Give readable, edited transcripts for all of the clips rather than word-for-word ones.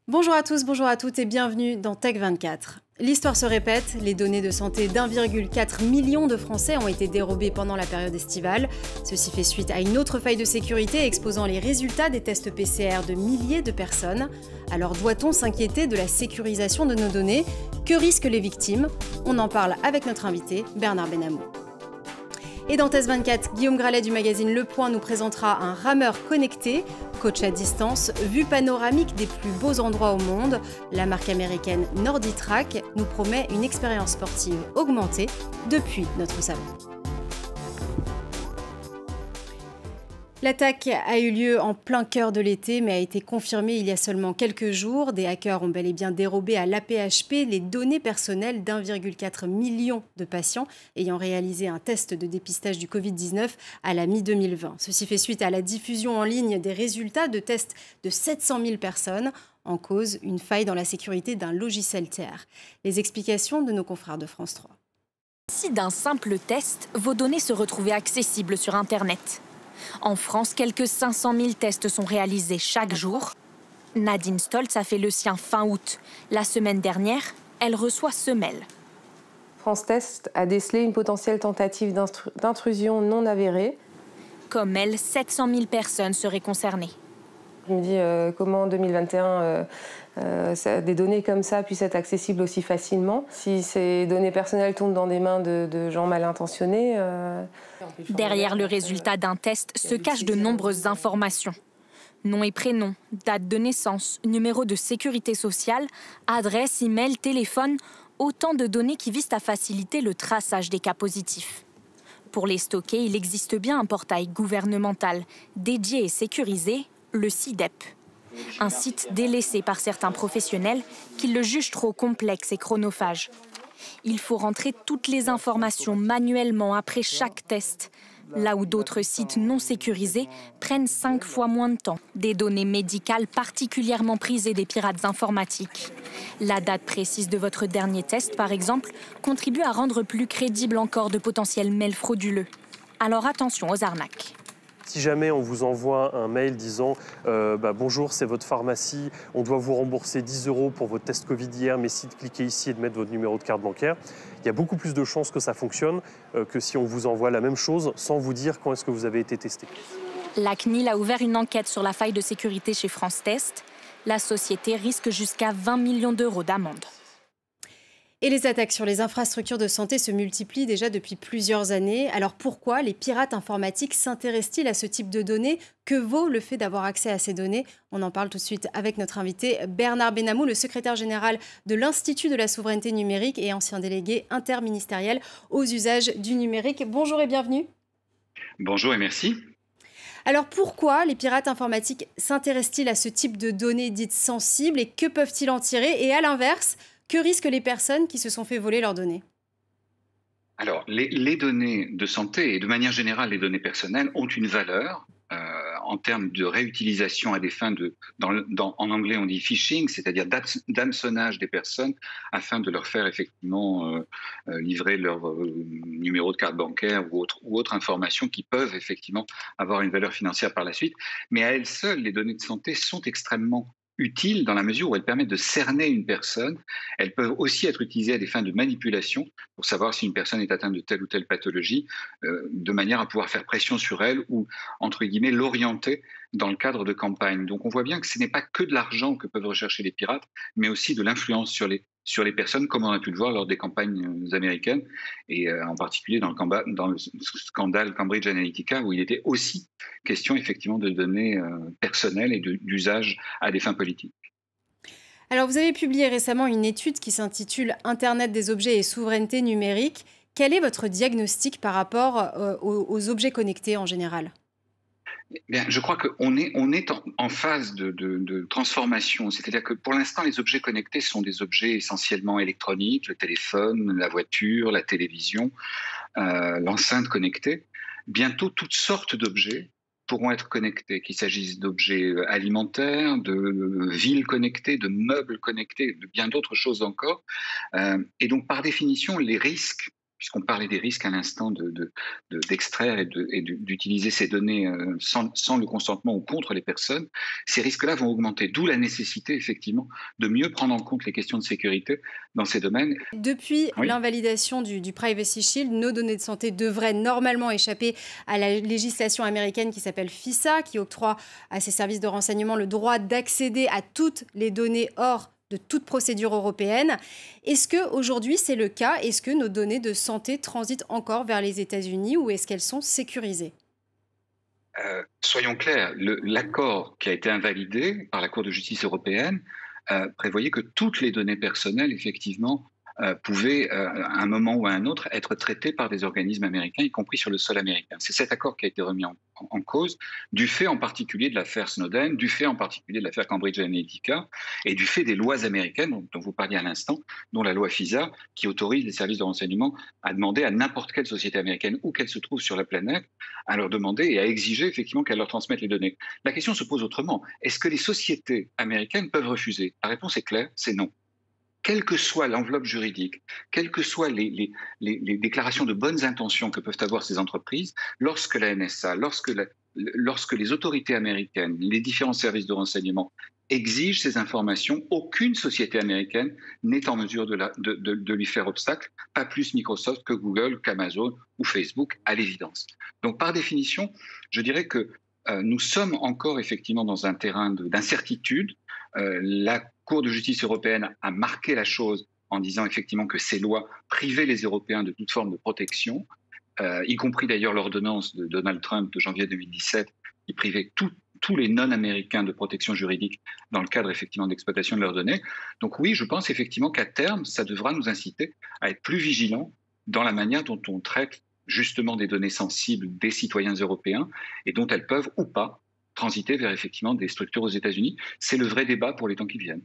Bonjour à tous, bonjour à toutes et bienvenue dans Tech24. L'histoire se répète, les données de santé d'1,4 million de Français ont été dérobées pendant la période estivale. Ceci fait suite à une autre faille de sécurité exposant les résultats des tests PCR de milliers de personnes. Alors doit-on s'inquiéter de la sécurisation de nos données? Que risquent les victimes? On en parle avec notre invité, Bernard Benamou. Et dans Test 24, Guillaume Gralet du magazine Le Point nous présentera un rameur connecté, coach à distance, vue panoramique des plus beaux endroits au monde. La marque américaine NordiTrack nous promet une expérience sportive augmentée depuis notre salon. L'attaque a eu lieu en plein cœur de l'été, mais a été confirmée il y a seulement quelques jours. Des hackers ont bel et bien dérobé à l'AP-HP les données personnelles d'1,4 million de patients ayant réalisé un test de dépistage du Covid-19 à la mi-2020. Ceci fait suite à la diffusion en ligne des résultats de tests de 700 000 personnes. En cause, une faille dans la sécurité d'un logiciel tiers. Les explications de nos confrères de France 3. Si d'un simple test, vos données se retrouvaient accessibles sur Internet. En France, quelques 500 000 tests sont réalisés chaque jour. Nadine Stoltz a fait le sien fin août. La semaine dernière, elle reçoit semelle. France Test a décelé une potentielle tentative d'intrusion non avérée. Comme elle, 700 000 personnes seraient concernées. Je me dis comment en 2021 des données comme ça puissent être accessibles aussi facilement. Si ces données personnelles tombent dans des mains de gens mal intentionnés... Derrière le résultat d'un test se cachent de nombreuses informations. Nom et prénom, date de naissance, numéro de sécurité sociale, adresse, email, téléphone, autant de données qui visent à faciliter le traçage des cas positifs. Pour les stocker, il existe bien un portail gouvernemental dédié et sécurisé, le SI-DEP. Un site délaissé par certains professionnels qui le jugent trop complexe et chronophage. Il faut rentrer toutes les informations manuellement après chaque test, là où d'autres sites non sécurisés prennent 5 fois moins de temps. Des données médicales particulièrement prisées des pirates informatiques. La date précise de votre dernier test, par exemple, contribue à rendre plus crédible encore de potentiels mails frauduleux. Alors attention aux arnaques. Si jamais on vous envoie un mail disant bonjour, c'est votre pharmacie, on doit vous rembourser 10 € pour votre test Covid hier, mais si de cliquer ici et de mettre votre numéro de carte bancaire, il y a beaucoup plus de chances que ça fonctionne que si on vous envoie la même chose sans vous dire quand est-ce que vous avez été testé. La CNIL a ouvert une enquête sur la faille de sécurité chez France Test. La société risque jusqu'à 20 millions d'euros d'amende. Et les attaques sur les infrastructures de santé se multiplient déjà depuis plusieurs années. Alors pourquoi les pirates informatiques s'intéressent-ils à ce type de données? Que vaut le fait d'avoir accès à ces données? On en parle tout de suite avec notre invité Bernard Benamou, le secrétaire général de l'Institut de la souveraineté numérique et ancien délégué interministériel aux usages du numérique. Bonjour et bienvenue. Bonjour et merci. Alors pourquoi les pirates informatiques s'intéressent-ils à ce type de données dites sensibles et que peuvent-ils en tirer? Et à l'inverse, que risquent les personnes qui se sont fait voler leurs données? Alors, les données de santé et de manière générale les données personnelles ont une valeur en termes de réutilisation à des fins en anglais on dit phishing, c'est-à-dire d'hameçonnage des personnes afin de leur faire effectivement livrer leur numéro de carte bancaire ou autre information qui peuvent effectivement avoir une valeur financière par la suite. Mais à elles seules, les données de santé sont extrêmement utiles dans la mesure où elles permettent de cerner une personne. Elles peuvent aussi être utilisées à des fins de manipulation pour savoir si une personne est atteinte de telle ou telle pathologie, de manière à pouvoir faire pression sur elle ou, entre guillemets, l'orienter dans le cadre de campagnes. Donc on voit bien que ce n'est pas que de l'argent que peuvent rechercher les pirates, mais aussi de l'influence sur les personnes, comme on a pu le voir lors des campagnes américaines, et en particulier dans le scandale Cambridge Analytica, où il était aussi question effectivement de données personnelles et d'usage à des fins politiques. Alors vous avez publié récemment une étude qui s'intitule « Internet des objets et souveraineté numérique ». Quel est votre diagnostic par rapport aux objets connectés en général ? Bien, je crois qu'on est en phase de transformation. C'est-à-dire que pour l'instant, les objets connectés sont des objets essentiellement électroniques, le téléphone, la voiture, la télévision, l'enceinte connectée. Bientôt, toutes sortes d'objets pourront être connectés, qu'il s'agisse d'objets alimentaires, de villes connectées, de meubles connectés, de bien d'autres choses encore. Et donc, par définition, les risques puisqu'on parlait des risques à l'instant d'extraire et d'utiliser ces données sans le consentement ou contre les personnes, ces risques-là vont augmenter, d'où la nécessité effectivement de mieux prendre en compte les questions de sécurité dans ces domaines. Depuis l'invalidation du Privacy Shield, nos données de santé devraient normalement échapper à la législation américaine qui s'appelle FISA, qui octroie à ses services de renseignement le droit d'accéder à toutes les données hors de toute procédure européenne. Est-ce qu'aujourd'hui c'est le cas? Est-ce que nos données de santé transitent encore vers les États-Unis ou est-ce qu'elles sont sécurisées? Soyons clairs, l'accord qui a été invalidé par la Cour de justice européenne prévoyait que toutes les données personnelles, effectivement, pouvaient, à un moment ou à un autre, être traitées par des organismes américains, y compris sur le sol américain. C'est cet accord qui a été remis en cause, du fait en particulier de l'affaire Snowden, du fait en particulier de l'affaire Cambridge Analytica, et du fait des lois américaines dont vous parliez à l'instant, dont la loi FISA, qui autorise les services de renseignement à demander à n'importe quelle société américaine, où qu'elle se trouve sur la planète, à leur demander et à exiger effectivement qu'elle leur transmette les données. La question se pose autrement. Est-ce que les sociétés américaines peuvent refuser? La réponse est claire, c'est non. Quelle que soit l'enveloppe juridique, quelles que soient les déclarations de bonnes intentions que peuvent avoir ces entreprises, lorsque la NSA, lorsque les autorités américaines, les différents services de renseignement exigent ces informations, aucune société américaine n'est en mesure de lui faire obstacle, pas plus Microsoft que Google, qu'Amazon ou Facebook, à l'évidence. Donc par définition, je dirais que nous sommes encore effectivement dans un terrain d'incertitude. La Cour de justice européenne a marqué la chose en disant effectivement que ces lois privaient les Européens de toute forme de protection, y compris d'ailleurs l'ordonnance de Donald Trump de janvier 2017 qui privait tous les non-américains de protection juridique dans le cadre effectivement d'exploitation de leurs données. Donc oui, je pense effectivement qu'à terme, ça devra nous inciter à être plus vigilants dans la manière dont on traite justement des données sensibles des citoyens européens et dont elles peuvent ou pas transiter vers effectivement des structures aux États-Unis. C'est le vrai débat pour les temps qui viennent.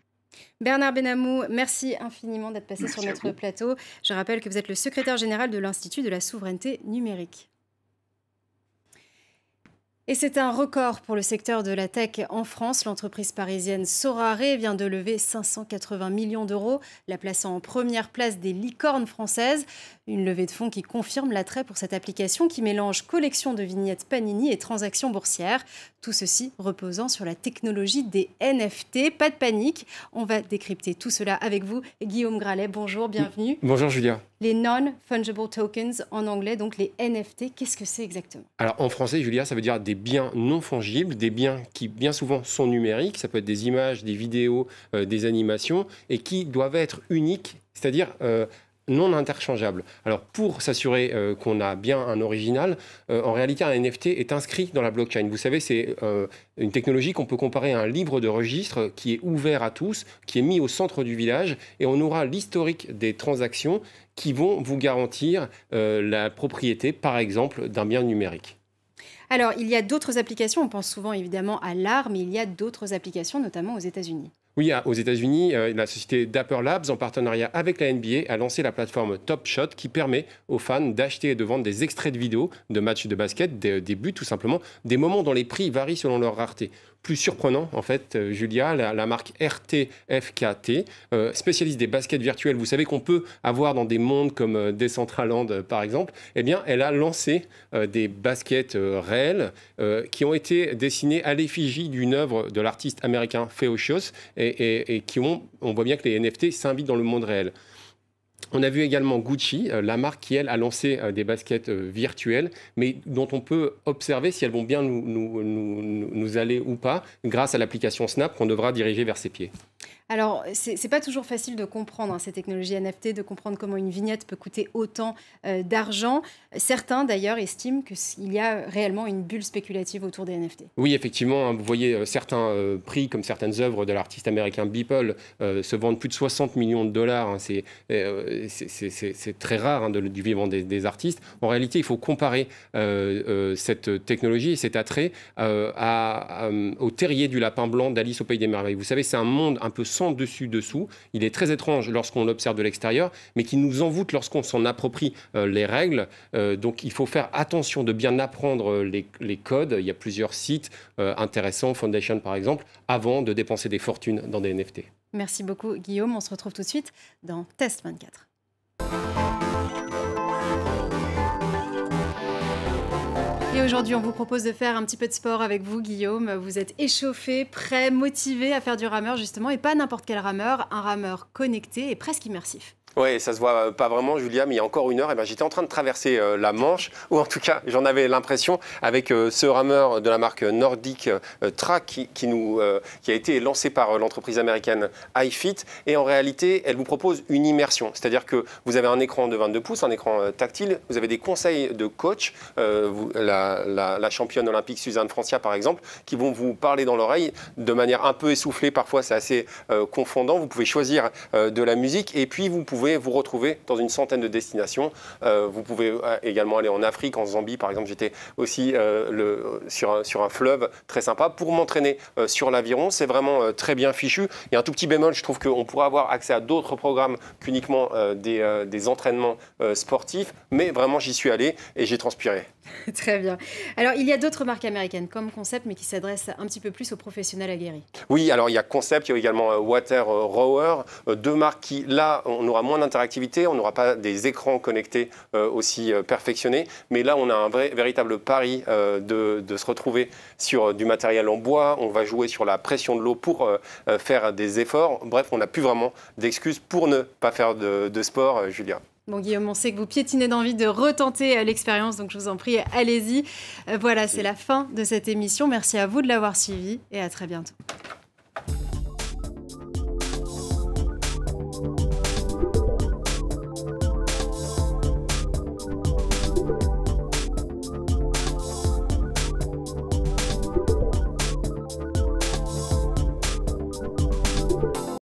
Bernard Benamou, merci infiniment d'être passé sur notre plateau. Je rappelle que vous êtes le secrétaire général de l'Institut de la souveraineté numérique. Et c'est un record pour le secteur de la tech en France. L'entreprise parisienne Sorare vient de lever 580 millions d'euros, la plaçant en première place des licornes françaises. Une levée de fonds qui confirme l'attrait pour cette application qui mélange collection de vignettes Panini et transactions boursières. Tout ceci reposant sur la technologie des NFT. Pas de panique, on va décrypter tout cela avec vous. Guillaume Gralet, bonjour, bienvenue. Bonjour Julia. Les non-fungible tokens en anglais, donc les NFT, qu'est-ce que c'est exactement? Alors en français, Julia, ça veut dire des biens non fongibles, des biens qui bien souvent sont numériques, ça peut être des images, des vidéos, des animations, et qui doivent être uniques, c'est-à-dire non interchangeables. Alors pour s'assurer qu'on a bien un original, en réalité un NFT est inscrit dans la blockchain. Vous savez, c'est une technologie qu'on peut comparer à un livre de registre qui est ouvert à tous, qui est mis au centre du village, et on aura l'historique des transactions qui vont vous garantir la propriété, par exemple, d'un bien numérique. Alors, il y a d'autres applications, on pense souvent évidemment à l'art, mais il y a d'autres applications, notamment aux États-Unis. Oui, aux États-Unis, la société Dapper Labs, en partenariat avec la NBA, a lancé la plateforme Top Shot qui permet aux fans d'acheter et de vendre des extraits de vidéos de matchs de basket, des buts tout simplement, des moments dont les prix varient selon leur rareté. Plus surprenant, en fait, Julia, la marque RTFKT, spécialiste des baskets virtuels, vous savez qu'on peut avoir dans des mondes comme Decentraland, par exemple, eh bien, elle a lancé des baskets réelles qui ont été dessinées à l'effigie d'une œuvre de l'artiste américain Feocios et qui on voit bien que les NFT s'invitent dans le monde réel. On a vu également Gucci, la marque qui, elle, a lancé des baskets virtuelles, mais dont on peut observer si elles vont bien nous aller ou pas, grâce à l'application Snap qu'on devra diriger vers ses pieds. Alors, c'est pas toujours facile de comprendre ces technologies NFT, de comprendre comment une vignette peut coûter autant d'argent. Certains, d'ailleurs, estiment qu'il y a réellement une bulle spéculative autour des NFT. Oui, effectivement, vous voyez certains prix, comme certaines œuvres de l'artiste américain Beeple, se vendent plus de 60 millions de dollars. C'est très rare du vivant des artistes. En réalité, il faut comparer cette technologie et cet attrait au terrier du lapin blanc d'Alice au Pays des Merveilles. Vous savez, c'est un monde un peu sans dessus-dessous. Il est très étrange lorsqu'on l'observe de l'extérieur, mais qui nous envoûte lorsqu'on s'en approprie les règles. Donc il faut faire attention de bien apprendre les codes. Il y a plusieurs sites intéressants, Foundation par exemple, avant de dépenser des fortunes dans des NFT. Merci beaucoup Guillaume, on se retrouve tout de suite dans Test 24. Et aujourd'hui, on vous propose de faire un petit peu de sport avec vous, Guillaume. Vous êtes échauffé, prêt, motivé à faire du rameur, justement, et pas n'importe quel rameur, un rameur connecté et presque immersif. Oui, ça se voit pas vraiment, Julia, mais il y a encore une heure, j'étais en train de traverser la Manche, ou en tout cas, j'en avais l'impression, avec ce rameur de la marque Nordic Track qui a été lancé par l'entreprise américaine iFit. Et en réalité, elle vous propose une immersion. C'est-à-dire que vous avez un écran de 22 pouces, un écran tactile, vous avez des conseils de coach, la championne olympique Suzanne Francia, par exemple, qui vont vous parler dans l'oreille de manière un peu essoufflée. Parfois, c'est assez confondant. Vous pouvez choisir de la musique et puis vous pouvez vous retrouver dans une centaine de destinations. Vous pouvez également aller en Afrique, en Zambie par exemple. J'étais aussi sur un fleuve très sympa pour m'entraîner sur l'aviron. C'est vraiment très bien fichu. Il y a un tout petit bémol, je trouve qu'on pourrait avoir accès à d'autres programmes qu'uniquement des entraînements sportifs. Mais vraiment, j'y suis allé et j'ai transpiré. Très bien. Alors, il y a d'autres marques américaines comme Concept, mais qui s'adressent un petit peu plus aux professionnels aguerris. Oui, alors il y a Concept, il y a également Water Rower, deux marques qui, là, on aura moins d'interactivité, on n'aura pas des écrans connectés aussi perfectionnés, mais là, on a un véritable pari de se retrouver sur du matériel en bois, on va jouer sur la pression de l'eau pour faire des efforts. Bref, on n'a plus vraiment d'excuses pour ne pas faire de sport, Julia. Bon, Guillaume, on sait que vous piétinez d'envie de retenter l'expérience, donc je vous en prie, allez-y. Voilà, c'est la fin de cette émission. Merci à vous de l'avoir suivi et à très bientôt.